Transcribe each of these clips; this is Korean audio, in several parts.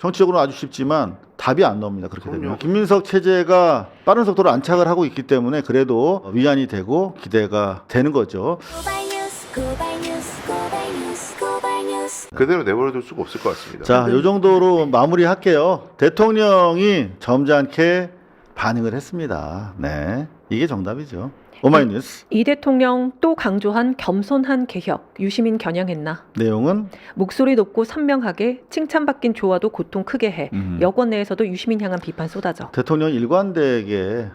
정치적으로는 아주 쉽지만 답이 안 나옵니다. 그렇게 되면 김민석 체제가 빠른 속도로 안착을 하고 있기 때문에 그래도 위안이 되고 기대가 되는 거죠. 그대로 내버려둘 수가 없을 것 같습니다. 자, 이 정도로 마무리할게요. 대통령이 점잖게 반응을 했습니다. 네, 이게 정답이죠. 오마이뉴스 이 대통령 또 강조한 겸손한 개혁, 유시민 겨냥했나? 내용은 목소리 높고 선명하게 칭찬받긴 좋아도 고통 크게 해. 여권 내에서도 유시민 향한 비판 쏟아져. 대통령 일관되게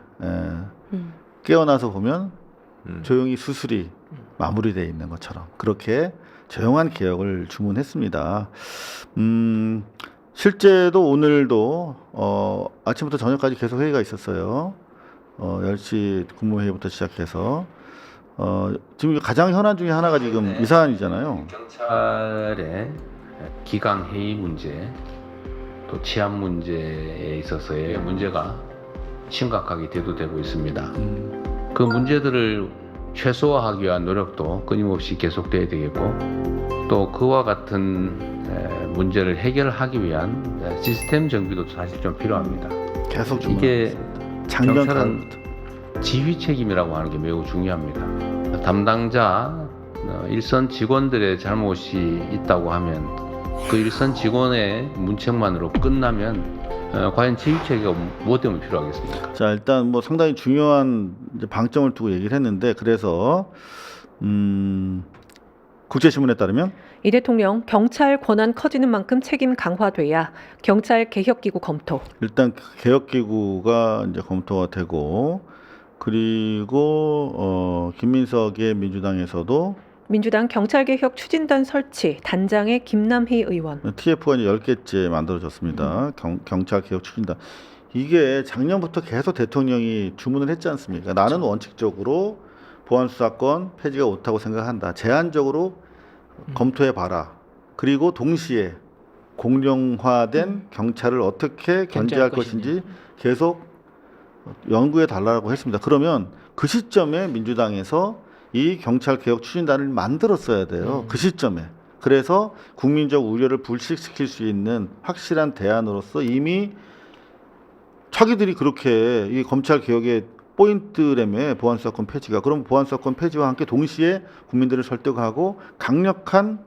깨어나서 보면 조용히 수술이 마무리되어 있는 것처럼 그렇게 조용한 개혁을 주문했습니다. 실제도 오늘도 아침부터 저녁까지 계속 회의가 있었어요. 10시 국무회의부터 시작해서 지금 가장 현안 중에 하나가 지금 이 사안이잖아요. 경찰의 기강 회의 문제, 또 치안 문제에 있어서의 문제가 심각하게 대두되고 있습니다. 그 문제들을 최소화하기 위한 노력도 끊임없이 계속돼야 되겠고, 또 그와 같은 문제를 해결하기 위한 시스템 정비도 사실 좀 필요합니다. 계속 이게 장면 경찰은 지휘 책임이라고 하는 게 매우 중요합니다. 담당자 일선 직원들의 잘못이 있다고 하면 그 일선 직원의 문책만으로 끝나면 과연 지휘 체계가 무엇 때문에 필요하겠습니까? 자, 일단 뭐 상당히 중요한 이제 방점을 두고 얘기를 했는데 그래서 국제신문에 따르면 이 대통령 경찰 권한 커지는 만큼 책임 강화돼야 경찰 개혁기구 검토. 일단 개혁기구가 이제 검토가 되고 그리고 김민석의 민주당에서도 민주당 경찰개혁 추진단 설치 단장의 김남희 의원. TF가 이제 10개째 만들어졌습니다. 경찰개혁 추진단. 이게 작년부터 계속 대통령이 주문을 했지 않습니까? 나는 원칙적으로 보안수사권 폐지가 옳다고 생각한다. 제한적으로 검토해봐라. 그리고 동시에 공룡화된 경찰을 어떻게 견제할 것인지 계속 연구해달라고 했습니다. 그러면 그 시점에 민주당에서 이 경찰개혁 추진단을 만들었어야 돼요. 그 시점에. 그래서 국민적 우려를 불식시킬 수 있는 확실한 대안으로서 이미 자기들이 그렇게 이 검찰개혁의 포인트라며 보안수사권 폐지가. 그럼 보안수사권 폐지와 함께 동시에 국민들을 설득하고 강력한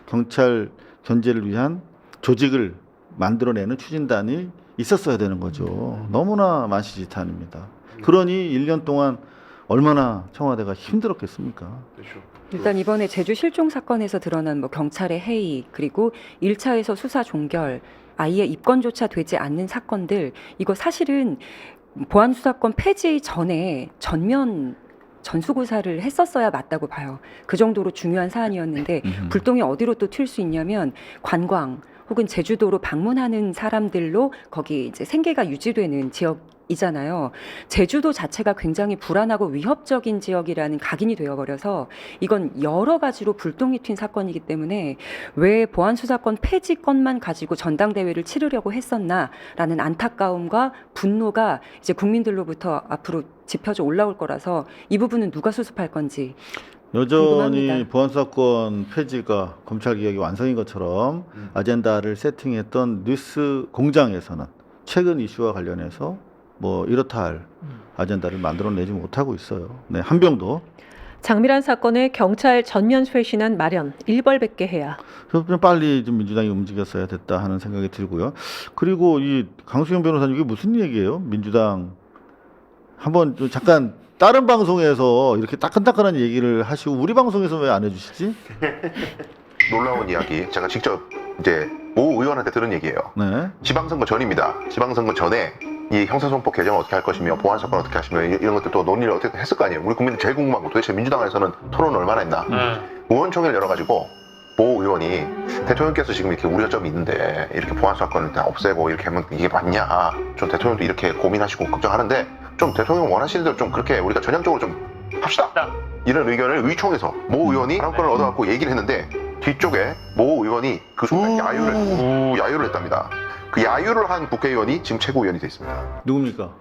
경찰 견제를 위한 조직을 만들어내는 추진단이 있었어야 되는 거죠. 너무나 만시지탄입니다. 그러니 1년 동안 얼마나 청와대가 힘들었겠습니까? 그렇죠. 일단 이번에 제주 실종 사건에서 드러난 뭐 경찰의 해이, 그리고 1차에서 수사 종결, 아예 입건조차 되지 않는 사건들, 이거 사실은 보안수사권 폐지 전에 전면 전수조사를 했었어야 맞다고 봐요. 그 정도로 중요한 사안이었는데 불똥이 어디로 또 튈 수 있냐면 관광 혹은 제주도로 방문하는 사람들로 거기 이제 생계가 유지되는 지역이잖아요. 제주도 자체가 굉장히 불안하고 위협적인 지역이라는 각인이 되어버려서 이건 여러 가지로 불똥이 튄 사건이기 때문에 왜 보안수사권 폐지건만 가지고 전당대회를 치르려고 했었나라는 안타까움과 분노가 이제 국민들로부터 앞으로 짚혀져 올라올 거라서 이 부분은 누가 수습할 건지 여전히 궁금합니다. 보안수사권 폐지가 검찰개혁이 완성인 것처럼 아젠다를 세팅했던 뉴스 공장에서는 최근 이슈와 관련해서 뭐 이렇다 할 아젠다를 만들어내지 못하고 있어요. 네, 한병도 장미란 사건에 경찰 전면 쇄신안 마련 일벌백계 해야. 좀 빨리 좀 민주당이 움직였어야 됐다 하는 생각이 들고요. 그리고 이 강수영 변호사님 이게 무슨 얘기예요? 민주당 한번 좀 잠깐 다른 방송에서 이렇게 따끈따끈한 얘기를 하시고 우리 방송에서 왜 안 해주시지? 놀라운 이야기. 제가 직접 이제 모 의원한테 들은 얘기예요. 네. 지방선거 전입니다. 지방선거 전에 이 형사소송법 개정을 어떻게 할 것이며 보안사건 어떻게 하시며 이런 것들 또 논의를 어떻게 했을 거 아니에요. 우리 국민들 제일 궁금한 거 도대체 민주당에서는 토론을 얼마나 했나. 의원총회를 열어가지고 모 의원이 대통령께서 지금 이렇게 우려점이 있는데 이렇게 보안사건을 다 없애고 이렇게 하면 이게 맞냐. 좀 대통령도 이렇게 고민하시고 걱정하는데 좀 대통령 원하시는 대로 좀 그렇게 우리가 전향적으로 좀 합시다. 이런 의견을 의총에서 모 의원이 발언권을 얻어갖고 얘기를 했는데 뒤쪽에 모 의원이 그 순간 야유를 했답니다. 그 야유를 한 국회의원이 지금 최고위원이 돼 있습니다. 누굽니까?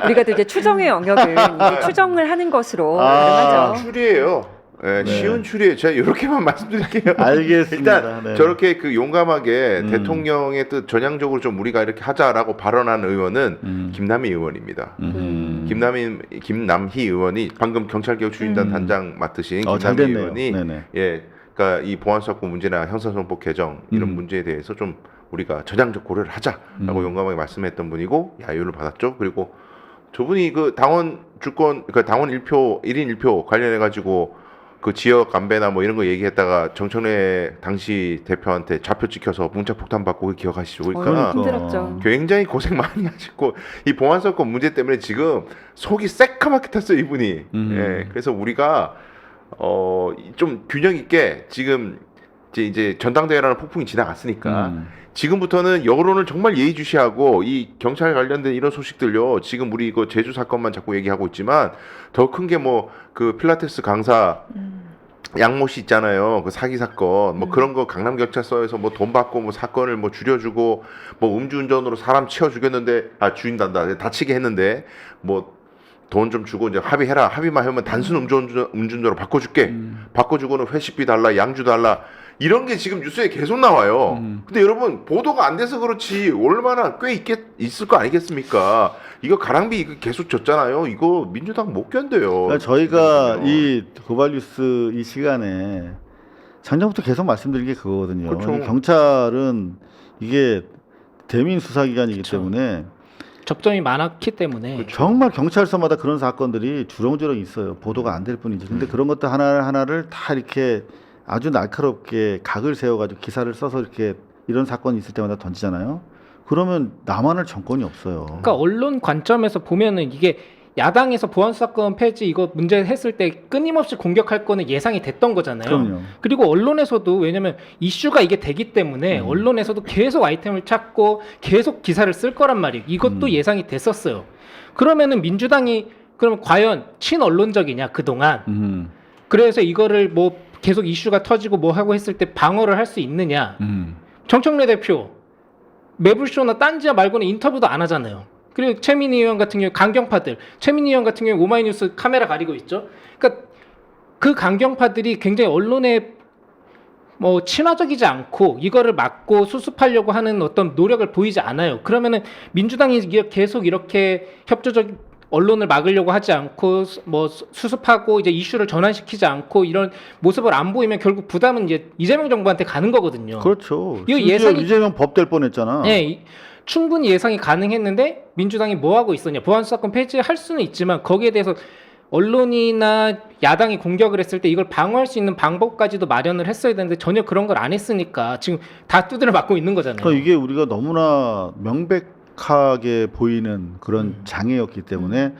우리가 또 이제 추정의 영역을 이제 추정을 하는 것으로 가능하죠. 추리예요. 예, 네. 쉬운 추리에 제가 이렇게만 말씀드릴게요. 알겠습니다. 일단 네. 저렇게 그 용감하게 음. 대통령의 뜻 전향적으로 좀 우리가 이렇게 하자라고 발언한 의원은 김남희 의원입니다. 김남희 의원이 방금 경찰개혁 추진단 단장 맡으신 잘 김남희 됐네요. 의원이 네네. 예, 그러니까 이 보안수사권 문제나 형사소송법 개정 이런 문제에 대해서 좀 우리가 전향적 고려를 하자라고 용감하게 말씀했던 분이고 야유를 받았죠. 그리고 저분이 그 당원 주권, 그 당원 1표 1인 1표 관련해 가지고 그 지역 안배나 뭐 이런 거 얘기했다가 정청래 당시 대표한테 좌표 찍혀서 문자 폭탄 받고 기억하시죠? 그러니까 힘들었죠. 굉장히 고생 많이 하셨고 이 보안사건 문제 때문에 지금 속이 새까맣게 탔어요 이분이. 예, 그래서 우리가 좀 균형 있게 지금 이제 전당대회라는 폭풍이 지나갔으니까 지금부터는 여론을 정말 예의주시하고 이 경찰 관련된 이런 소식들요. 지금 우리 이거 제주 사건만 자꾸 얘기하고 있지만 더 큰 게 뭐 그 필라테스 강사 양모 씨 있잖아요. 그 사기 사건 뭐 그런 거 강남 경찰서에서 뭐 돈 받고 뭐 사건을 뭐 줄여주고 뭐 음주운전으로 사람 치워 죽였는데 주인단다 다치게 했는데 뭐 돈 좀 주고 이제 합의해라. 합의만 하면 단순 음주운전으로 바꿔줄게. 바꿔주고는 회식비 달라, 양주 달라. 이런 게 지금 뉴스에 계속 나와요. 근데 여러분 보도가 안 돼서 그렇지 얼마나 꽤 있을 거 아니겠습니까? 이거 가랑비 이거 계속 졌잖아요. 이거 민주당 못 견뎌요. 그러니까 저희가 이 고발 뉴스 이 시간에 작년부터 계속 말씀드린 게 그거거든요. 그렇죠. 이 경찰은 이게 대민 수사기관이기 때문에 접점이 많았기 때문에 정말 경찰서마다 그런 사건들이 주렁주렁 있어요. 보도가 안 될 뿐이지. 근데 그런 것들 하나하나를 다 이렇게 아주 날카롭게 각을 세워가지고 기사를 써서 이렇게 이런 사건이 있을 때마다 던지잖아요. 그러면 나만할 정권이 없어요. 그러니까 언론 관점에서 보면은 이게 야당에서 보안수사권 폐지 이거 문제 했을 때 끊임없이 공격할 거는 예상이 됐던 거잖아요. 그럼요. 그리고 언론에서도 왜냐면 이슈가 이게 되기 때문에 언론에서도 계속 아이템을 찾고 계속 기사를 쓸 거란 말이에요. 이것도 예상이 됐었어요. 그러면은 민주당이 그러면 과연 친언론적이냐 그동안. 그래서 이거를 뭐 계속 이슈가 터지고 뭐 하고 했을 때 방어를 할 수 있느냐. 정청래 대표 매불쇼나 딴지야 말고는 인터뷰도 안 하잖아요. 그리고 최민희 의원 같은 경우 강경파들, 최민희 의원 같은 경우 오마이뉴스 카메라 가리고 있죠. 그러니까 그 강경파들이 굉장히 언론에 뭐 친화적이지 않고 이거를 막고 수습하려고 하는 어떤 노력을 보이지 않아요. 그러면은 민주당이 계속 이렇게 협조적 언론을 막으려고 하지 않고 뭐 수습하고 이제 이슈를 전환시키지 않고 이런 모습을 안 보이면 결국 부담은 이제 이재명 정부한테 가는 거거든요. 그렇죠. 이거 심지어 예상이- 이재명 법될 뻔했잖아. 네, 충분히 예상이 가능했는데 민주당이 뭐 하고 있었냐? 보안수사권 폐지할 수는 있지만 거기에 대해서 언론이나 야당이 공격을 했을 때 이걸 방어할 수 있는 방법까지도 마련을 했어야 되는데 전혀 그런 걸 안 했으니까 지금 다 두드려 맞고 있는 거잖아요. 그러니까 이게 우리가 너무나 명백하게 보이는 그런 장애였기 때문에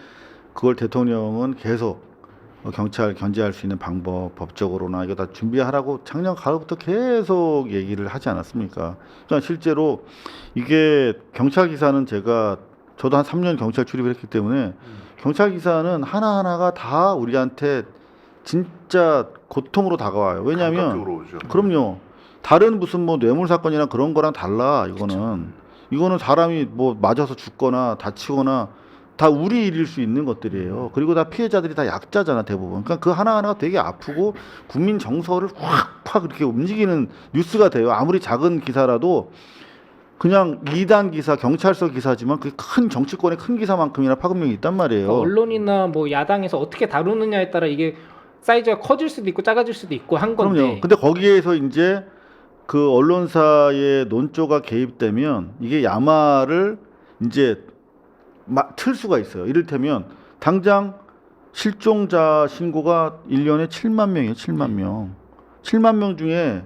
그걸 대통령은 계속 경찰 견제할 수 있는 방법 법적으로나 이거 다 준비하라고 작년 가을부터 계속 얘기를 하지 않았습니까? 그러니까 실제로 이게 경찰 기사는 저도 한 3년 경찰 출입을 했기 때문에 경찰 기사는 하나하나가 다 우리한테 진짜 고통으로 다가와요. 왜냐하면 감각적으로 오죠. 그럼요. 다른 무슨 뭐 뇌물 사건이나 그런 거랑 달라. 이거는 사람이 뭐 맞아서 죽거나 다치거나 다 우리 일일 수 있는 것들이에요. 그리고 다 피해자들이 다 약자잖아 대부분. 그러니까 그 하나하나가 되게 아프고 국민 정서를 확 이렇게 움직이는 뉴스가 돼요. 아무리 작은 기사라도 그냥 2단 기사, 경찰서 기사지만 그 큰 정치권의 큰 기사만큼이나 파급력이 있단 말이에요. 그러니까 언론이나 뭐 야당에서 어떻게 다루느냐에 따라 이게 사이즈가 커질 수도 있고 작아질 수도 있고 한 건데. 그럼요. 근데 거기에서 이제 그 언론사의 논조가 개입되면 이게 야마를 이제 틀 수가 있어요. 이를테면 당장 실종자 신고가 1년에 7만 명이에요. 7만 명. 7만 명 중에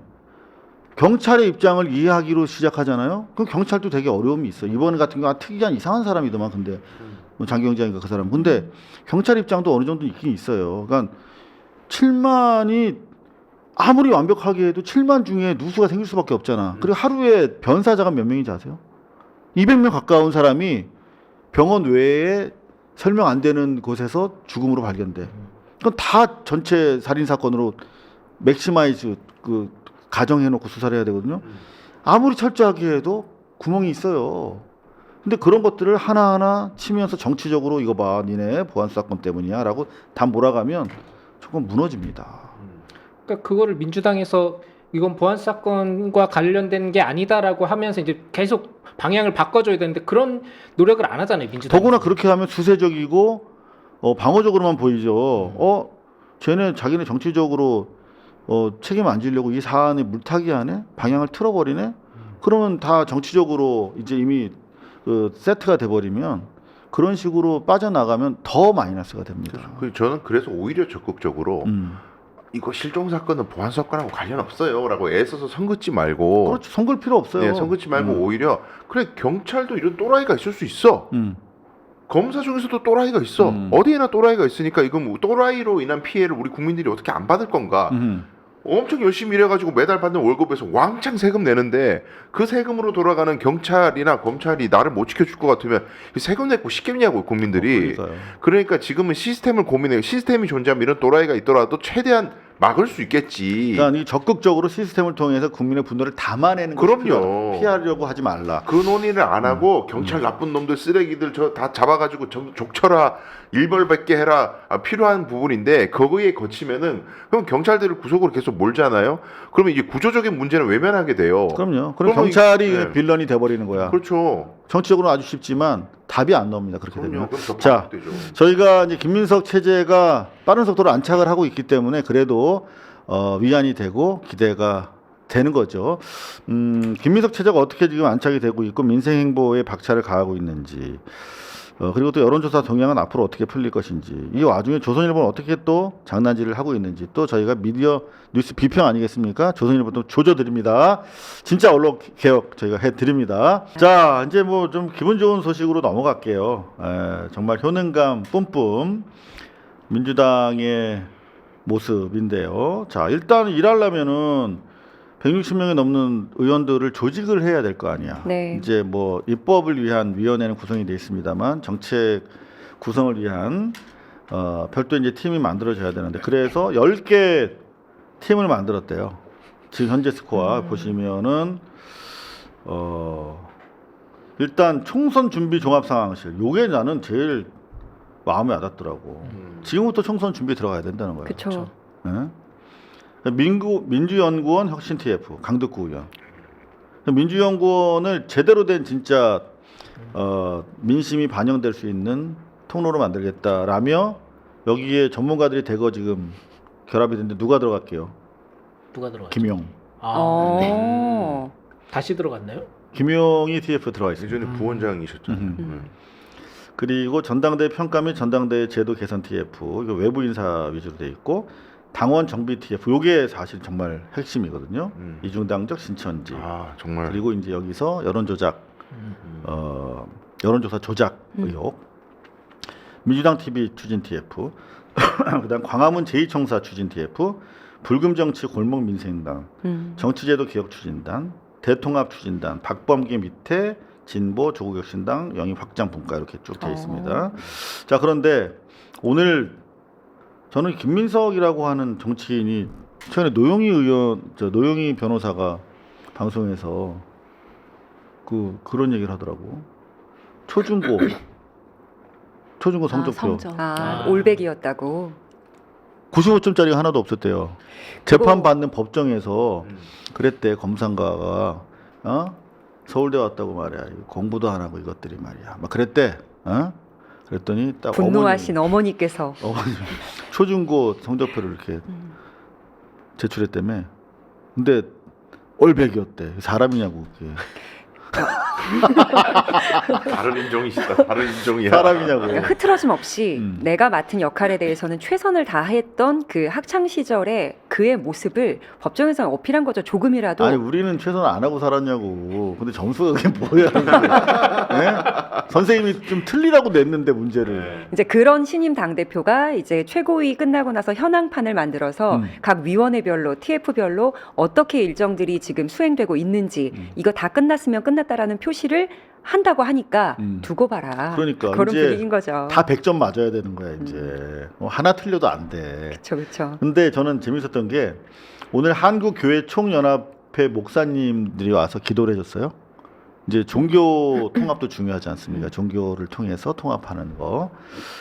경찰의 입장을 이해하기로 시작하잖아요. 그럼 경찰도 되게 어려움이 있어요. 이번 같은 경우 특이한 이상한 사람이더만 근데 뭐 장경장인가 그 사람. 근데 경찰 입장도 어느 정도 있긴 있어요. 그러니까 7만이 아무리 완벽하게 해도 7만 중에 누수가 생길 수밖에 없잖아. 그리고 하루에 변사자가 몇 명인지 아세요? 200명 가까운 사람이 병원 외에 설명 안 되는 곳에서 죽음으로 발견돼. 그건 다 전체 살인 사건으로 맥시마이즈 가정해놓고 수사를 해야 되거든요. 아무리 철저하게 해도 구멍이 있어요. 근데 그런 것들을 하나하나 치면서 정치적으로 이거 봐, 니네 보안수사권 때문이야 라고 다 몰아가면 조금 무너집니다. 그러니까 그거를 민주당에서 이건 보안 사건과 관련된 게 아니다라고 하면서 이제 계속 방향을 바꿔줘야 되는데 그런 노력을 안 하잖아요, 민주당. 더구나 그렇게 하면 수세적이고 방어적으로만 보이죠. 쟤네 자기네 정치적으로 책임 안 지려고 이 사안에 물타기 하네, 방향을 틀어버리네. 그러면 다 정치적으로 이제 이미 세트가 돼버리면 그런 식으로 빠져나가면 더 마이너스가 됩니다. 저는 그래서 오히려 적극적으로 이거 실종 사건은 보안 사건하고 관련 없어요라고 애써서 선긋지 말고. 그렇죠. 선글 필요 없어요. 네, 선긋지 말고 오히려 그래 경찰도 이런 또라이가 있을 수 있어. 검사 중에서도 또라이가 있어. 어디에나 또라이가 있으니까 이건 뭐 또라이로 인한 피해를 우리 국민들이 어떻게 안 받을 건가. 엄청 열심히 일해가지고 매달 받는 월급에서 왕창 세금 내는데 그 세금으로 돌아가는 경찰이나 검찰이 나를 못 지켜줄 것 같으면 세금 내고 싶겠냐고 국민들이. 그러니까 지금은 시스템을 고민해요. 시스템이 존재하면 이런 또라이가 있더라도 최대한 막을 수 있겠지. 그러니까 이 적극적으로 시스템을 통해서 국민의 분노를 담아내는 것이 그럼요. 필요하다. 피하려고 하지 말라. 그 논의를 안 하고 경찰 나쁜 놈들 쓰레기들 저 다 잡아가지고 족쳐라 일벌백계 해라 필요한 부분인데 거기에 거치면은 그럼 경찰들을 구속으로 계속 몰잖아요. 그러면 이제 구조적인 문제는 외면하게 돼요. 그럼 그러면 경찰이 네. 빌런이 돼버리는 거야. 그렇죠. 정치적으로는 아주 쉽지만 답이 안 나옵니다. 그렇게 되면. 그럼 자, 되죠. 저희가 이제 김민석 체제가 빠른 속도로 안착을 하고 있기 때문에 그래도 위안이 되고 기대가 되는 거죠. 김민석 체제가 어떻게 지금 안착이 되고 있고 민생 행보에 박차를 가하고 있는지, 그리고 또 여론조사 동향은 앞으로 어떻게 풀릴 것인지, 이 와중에 조선일보는 어떻게 또 장난질을 하고 있는지, 또 저희가 미디어 뉴스 비평 아니겠습니까? 조선일보도 조져드립니다. 진짜 언론 개혁 저희가 해드립니다. 자, 이제 뭐 좀 기분 좋은 소식으로 넘어갈게요. 정말 효능감 뿜뿜 민주당의 모습인데요. 자, 일단 일하려면은 160명이 넘는 의원들을 조직을 해야 될 거 아니야. 네. 이제 뭐 입법을 위한 위원회는 구성이 돼 있습니다만 정책 구성을 위한 별도 이제 팀이 만들어져야 되는데, 그래서 10개 팀을 만들었대요. 지금 현재 스코어 보시면은 일단 총선 준비 종합 상황실, 요게 나는 제일 마음에 와닿더라고. 지금부터 총선 준비 들어가야 된다는 거예요. 그렇죠. 네? 민주연구원 혁신 TF 강덕구 의원. 민주연구원을 제대로 된 진짜 민심이 반영될 수 있는 통로로 만들겠다라며 여기에 전문가들이 대거 지금 결합이 됐는데 누가 들어갈게요? 누가 들어갔죠? 김용. 다시 들어갔나요? 김용이 TF 들어와 있어요. 예전에 부원장이셨잖아요. 그리고 전당대회 평가 및 전당대회 제도 개선 TF, 이거 외부 인사 위주로 돼 있고, 당원 정비 TF, 요게 사실 정말 핵심이거든요. 이중당적 신천지. 정말. 그리고 이제 여기서 여론 조작, 여론조사 조작 의혹, 민주당 TV 추진 TF, 그다음 광화문 제2청사 추진 TF, 불금정치 골목 민생당, 정치제도 개혁 추진단, 대통합 추진단, 박범계 밑에 진보 조국혁신당 영입 확장 분과 이렇게 쭉 돼 있습니다. 자, 그런데 오늘 저는 김민석이라고 하는 정치인이 최근에 노영희 변호사가 방송에서 그런 얘기를 하더라고. 초중고 성적표 올백이었다고. 95점짜리가 하나도 없었대요. 재판 받는 법정에서 그랬대. 검사가가 서울대 왔다고 말이야. 공부도 안 하고 이것들이 말이야. 막 그랬대. 그랬더니 딱 분노하신 어머니께서 초중고 성적표를 이렇게 제출했다며. 근데 올백이었대. 사람이냐고 그게. 다른 인종이시다. 다른 인종이야. 사람이냐고. 그러니까 흐트러짐 없이 내가 맡은 역할에 대해서는 최선을 다했던 그 학창 시절에 그의 모습을 법정에서 어필한 거죠. 조금이라도. 아니, 우리는 최선 안 하고 살았냐고. 근데 점수가 그게 뭐야? 네? 선생님이 좀 틀리라고 냈는데 문제를. 이제 그런 신임 당 대표가 이제 최고위 끝나고 나서 현황판을 만들어서 각 위원회별로 TF별로 어떻게 일정들이 지금 수행되고 있는지 이거 다 끝났으면 끝났다라는 표시를 한다고 하니까 두고 봐라. 그러니까 그런 이제 분위기인 거죠. 다 100점 맞아야 되는 거야 이제. 하나 틀려도 안 돼. 그렇죠. 근데 저는 재밌었던 게 오늘 한국교회 총연합회 목사님들이 와서 기도를 해줬어요. 이제 종교 통합도 중요하지 않습니까? 종교를 통해서 통합하는 거.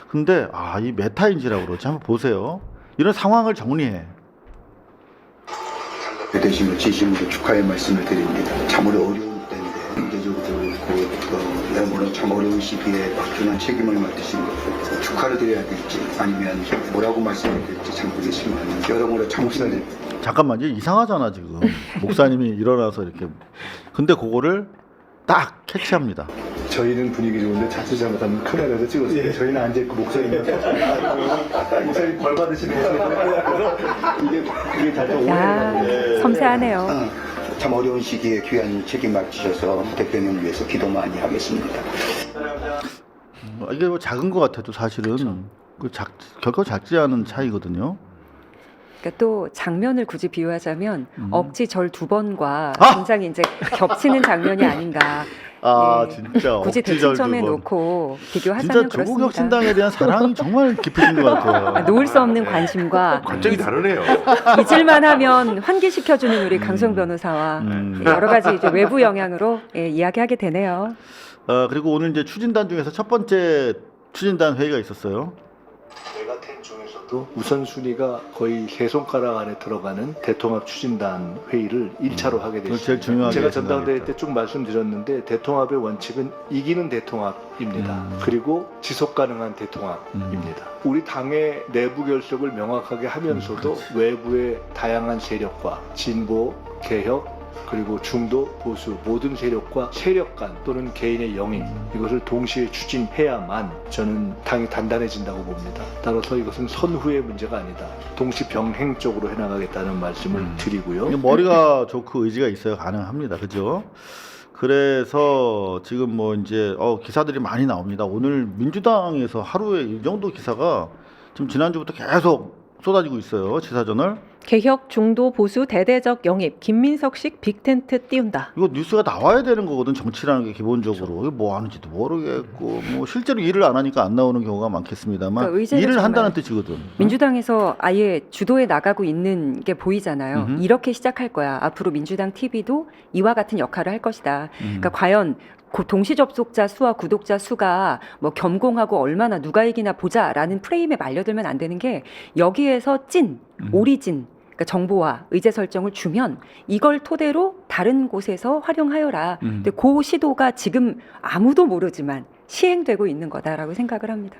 근데 이 메타인지라고 그러지. 한번 보세요. 이런 상황을 정리해. 대신으로 진심으로 축하의 말씀을 드립니다. 참으로 어려운 때인데 경제적으로 그렇고 여러모로 참 어려운 시기에 막중한 책임을 맡으신 것 축하를 드려야 될지 아니면 뭐라고 말씀을 드릴지 참 모르겠지만 여러모로 참 감사드립니다. 잠깐만, 이게 이상하잖아 지금. 목사님이 일어나서 이렇게. 근데 그거를 딱 캐치합니다. 저희는 분위기 좋은데 자칫 잘못하면 카메라에서 찍었어요. 저희는 앉아있고 목사님은 목사님 벌 받으시는 거예요. 그게 다좀 오해가 섬세하네요. 참 어려운 시기에 귀한 책임 맡으셔서 대표님을 위해서 기도 많이 하겠습니다. 이게 뭐 작은 것 같아도 사실은 결코 작지 않은 차이거든요. 그러니까 또 장면을 굳이 비유하자면 억지 절 2번과 아! 굉장히 이제 겹치는 장면이 아닌가. 아 예. 진짜 굳이 억지절 대칭점에 두 번. 놓고 진짜 비교하자면 조국 그렇습니다. 혁신당에 대한 사랑이 정말 깊으신 것 같아요. 놓을 수 없는 관심과 관점이 다르네요. 잊을만 하면 환기시켜주는 우리 강성 변호사와 여러 가지 이제 외부 영향으로 이야기하게 되네요. 그리고 오늘 이제 추진단 중에서 첫 번째 추진단 회의가 있었어요. 내가 텐 중에서도 우선순위가 거의 3손가락 안에 들어가는 대통합 추진단 회의를 1차로 하게 그걸 됐습니다. 제일 중요하게 제가 전당대회 생각했다. 때 쭉 말씀드렸는데 대통합의 원칙은 이기는 대통합입니다. 그리고 지속 가능한 대통합입니다. 우리 당의 내부 결속을 명확하게 하면서도 외부의 다양한 세력과 진보, 개혁, 그리고 중도, 보수 모든 세력과 세력 간 또는 개인의 영입 이것을 동시에 추진해야만 저는 당이 단단해진다고 봅니다. 따라서 이것은 선후의 문제가 아니다. 동시 병행적으로 해나가겠다는 말씀을 드리고요. 이게 머리가 좋고 의지가 있어야 가능합니다. 그죠? 그래서 지금 뭐 이제 기사들이 많이 나옵니다. 오늘 민주당에서 하루에 이 정도 기사가 지금 지난주부터 계속 쏟아지고 있어요. 지사저널. 개혁 중도 보수 대대적 영입 김민석식 빅텐트 띄운다. 이거 뉴스가 나와야 되는 거거든. 정치라는 게 기본적으로. 이게 뭐 하는지도 모르겠고 뭐 실제로 일을 안 하니까 안 나오는 경우가 많겠습니다만 그러니까 의제를 일을 정말 한다는 뜻이거든. 민주당에서 아예 주도에 나가고 있는 게 보이잖아요. 음흠. 이렇게 시작할 거야. 앞으로 민주당 TV도 이와 같은 역할을 할 것이다. 그러니까 과연 동시 접속자 수와 구독자 수가 뭐 겸공하고 얼마나 누가 이기나 보자라는 프레임에 말려들면 안 되는 게 여기에서 오리진 그러니까 정보와 의제 설정을 주면 이걸 토대로 다른 곳에서 활용하여라. 근데 그 시도가 지금 아무도 모르지만 시행되고 있는 거다라고 생각을 합니다.